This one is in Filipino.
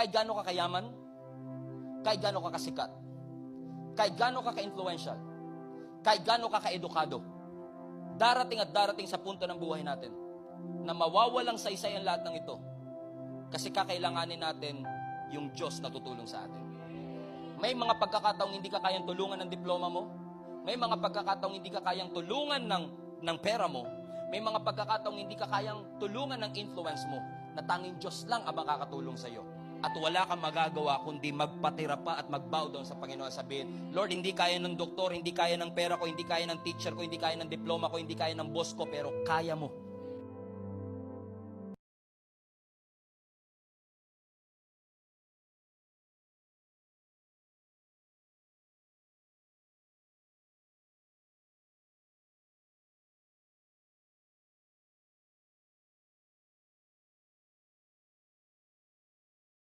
Kahit gaano ka kayaman, kahit gaano ka kasikat, kahit gaano ka ka-influential, kahit gaano ka ka-edukado, darating at darating sa punto ng buhay natin na mawawalang saysay ang lahat ng ito kasi kakailanganin natin yung Diyos na tutulong sa atin. May mga pagkakataong hindi ka kayang tulungan ng diploma mo, may mga pagkakataong hindi ka kayang tulungan ng pera mo, may mga pagkakataong hindi ka kayang tulungan ng influence mo, na tanging Diyos lang ang makakatulong sa iyo. At wala kang magagawa kundi magpatira pa at mag-bow down sa Panginoon. Sabihin, Lord, hindi kaya ng doktor, hindi kaya ng pera ko, hindi kaya ng teacher ko, hindi kaya ng diploma ko, hindi kaya ng boss ko, pero kaya mo.